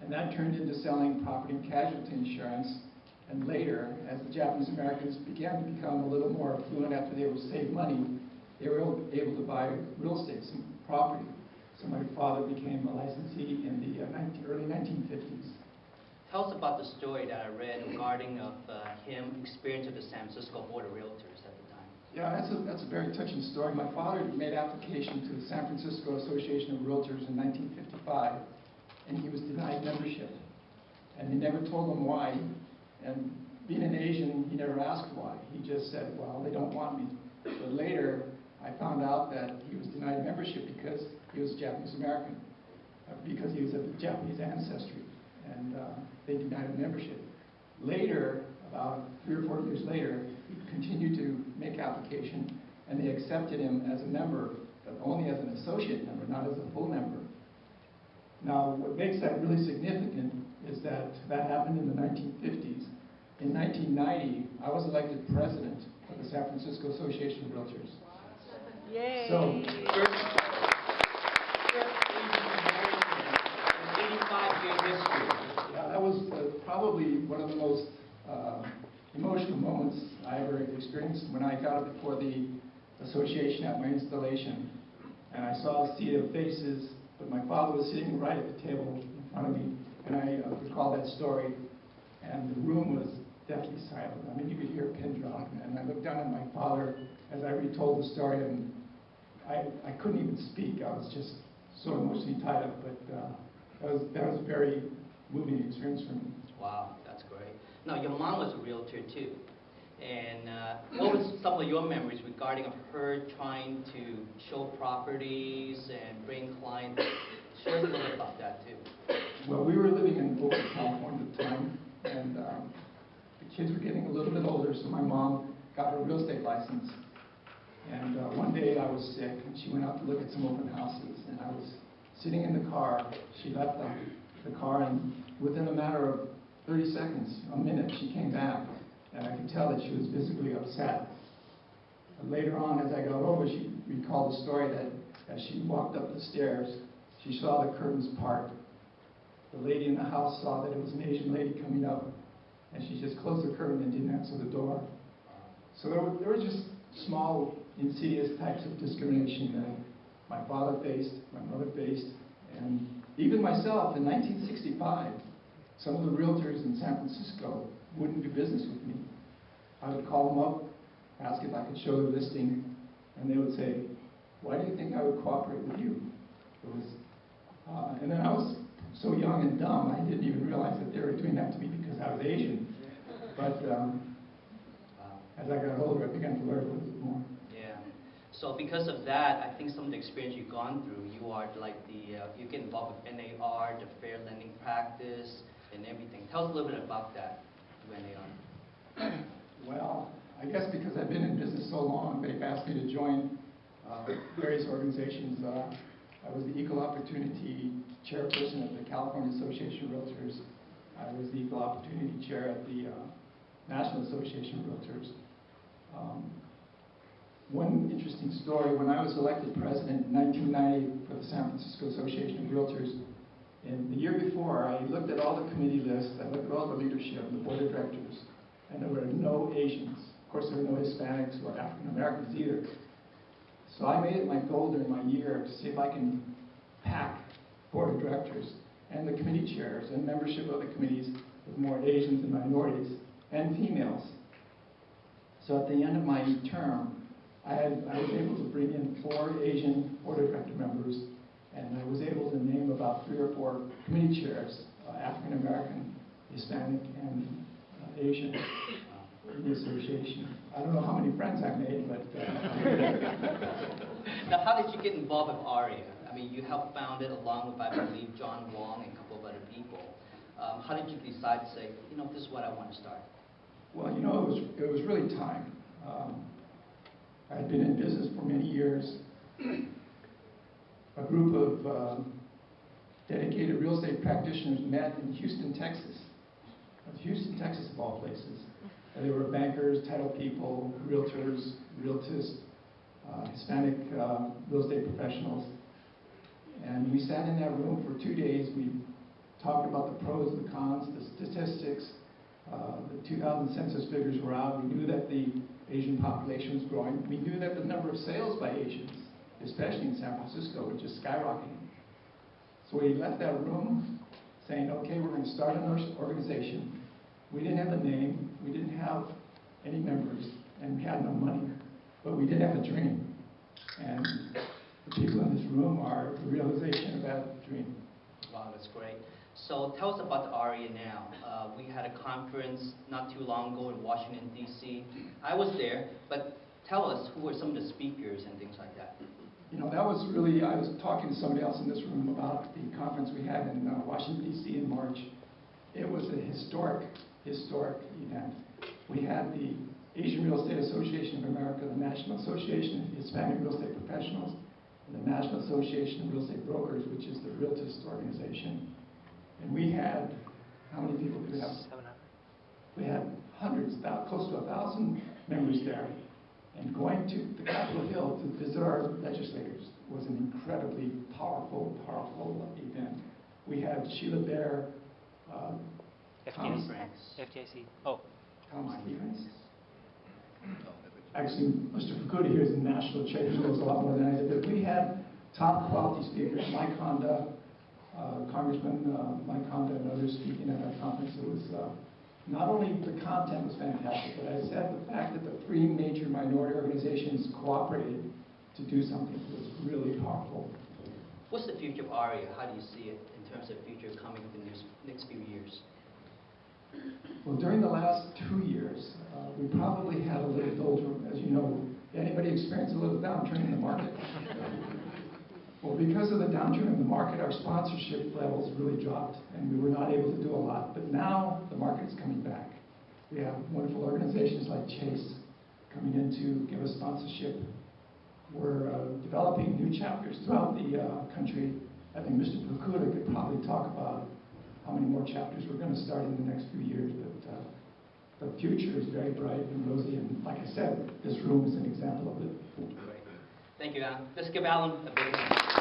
And that turned into selling property and casualty insurance. And later, as the Japanese Americans began to become a little more affluent after they were saved money, they were able to buy real estate, some property. So my father became a licensee in the early 1950s. Tell us about the story that I read regarding of him experience at the San Francisco Board of Realtors at the time. Yeah, that's a very touching story. My father made application to the San Francisco Association of Realtors in 1955, and he was denied membership. And they never told him why. And being an Asian, he never asked why. He just said, well, they don't want me. But later, I found out that he was denied membership because he was Japanese American, because he was of Japanese ancestry, and they denied him membership. Later, about 3 or 4 years later, he continued to make application, and they accepted him as a member, but only as an associate member, not as a full member. Now, what makes that really significant is that that happened in the 1950s. In 1990, I was elected president of the San Francisco Association of Realtors. Yay! So, First Asian American in 85-year history. yeah, that was probably one of the most emotional moments I ever experienced when I got up before the association at my installation. And I saw a sea of faces, but my father was sitting right at the table in front of me. And I recall that story, and the room was deathly silent. I mean, you could hear a pin drop. And I looked down at my father as I retold the story, and I couldn't even speak. I was just so emotionally tied up. But that was a very moving experience for me. Wow, that's great. Now, your mom was a realtor too. And what was some of your memories regarding of her trying to show properties and bring clients? Share a little bit about that too. Well, we were living in Oakland, California at the time, and the kids were getting a little bit older, so my mom got her real estate license. And one day I was sick, and she went out to look at some open houses, and I was sitting in the car. She left the car, and within a matter of 30 seconds, a minute, she came back, and I could tell that she was visibly upset. And later on, as I got over, she recalled the story that as she walked up the stairs, she saw the curtains part. The lady in the house saw that it was an Asian lady coming up, and she just closed the curtain and didn't answer the door. So there were just small, insidious types of discrimination that my father faced, my mother faced, and even myself in 1965, some of the realtors in San Francisco wouldn't do business with me. I would call them up, ask if I could show the listing, and they would say, "Why do you think I would cooperate with you?" And then I was so young and dumb, I didn't even realize that they were doing that to me because I was Asian. But as I got older, I began to learn a little bit more. Yeah. So because of that, I think some of the experience you've gone through, you are like you get involved with NAR, the fair lending practice, and everything. Tell us a little bit about that, NAR. Well, I guess because I've been in business so long, they've asked me to join various organizations. I was the Equal Opportunity Chairperson of the California Association of Realtors. I was the Equal Opportunity Chair at the National Association of Realtors. One interesting story, when I was elected president in 1990 for the San Francisco Association of Realtors, and the year before, I looked at all the committee lists, I looked at all the leadership and the board of directors, and there were no Asians. Of course, there were no Hispanics or African Americans either. So I made it my goal during my year to see if I can pack board of directors and the committee chairs and membership of the committees with more Asians and minorities and females. So at the end of my term, I was able to bring in 4 Asian board of director members, and I was able to name about 3 or 4 committee chairs, African American, Hispanic, and Asian. In the association. I don't know how many friends I made, but... Now, how did you get involved with AREAA? I mean, you helped found it along with, I believe, John Wong and a couple of other people. How did you decide to say, you know, this is what I want to start? Well, you know, it was really time. I had been in business for many years. A group of dedicated real estate practitioners met in Houston, Texas. Houston, Texas, of all places. And there were bankers, title people, realtors, realtists, Hispanic real estate professionals. And we sat in that room for 2 days. We talking about the pros, the cons, the statistics. The 2000 census figures were out. We knew that the Asian population was growing. We knew that the number of sales by Asians, especially in San Francisco, were just skyrocketing. So we left that room saying, okay, we're going to start an organization. We didn't have a name, we didn't have any members, and we had no money, but we did have a dream. And the people in this room are the realization of that dream. Wow, that's great. So tell us about the AREAA now. We had a conference not too long ago in Washington, D.C. I was there, but tell us who were some of the speakers and things like that. You know, that was really, I was talking to somebody else in this room about the conference we had in Washington, D.C. in March. It was a historic event. We had the Asian Real Estate Association of America, the National Association of Hispanic Real Estate Professionals, and the National Association of Real Estate Brokers, which is the realtist organization. And we had, how many people did we have? 700. We had hundreds, close to 1,000 members there. And going to the Capitol Hill to visit our legislators was an incredibly powerful event. We had Sheila Bair, Tom FDIC. Oh. Tom Stevens. Actually, Mr. Fukuda here is the national chair, he knows a lot more than I did. But we had top quality speakers, Mike Honda, Congressman Mike Honda and others speaking at our conference. It was not only the content was fantastic, but I said the fact that the three major minority organizations cooperated to do something was really powerful. What's the future of AREAA? How do you see it in terms of future coming in the next few years? Well, during the last 2 years, we probably had a little doldrum. As you know, anybody experienced a little downturn in the market? Well, because of the downturn in the market, our sponsorship levels really dropped, and we were not able to do a lot. But now the market is coming back. We have wonderful organizations like Chase coming in to give us sponsorship. We're developing new chapters throughout the country. I think Mr. Fukuda could probably talk about how many more chapters we're going to start in the next few years. But the future is very bright and rosy, and like I said, this room is an example of it. Great. Thank you, Alan. Let's give Alan a big hand.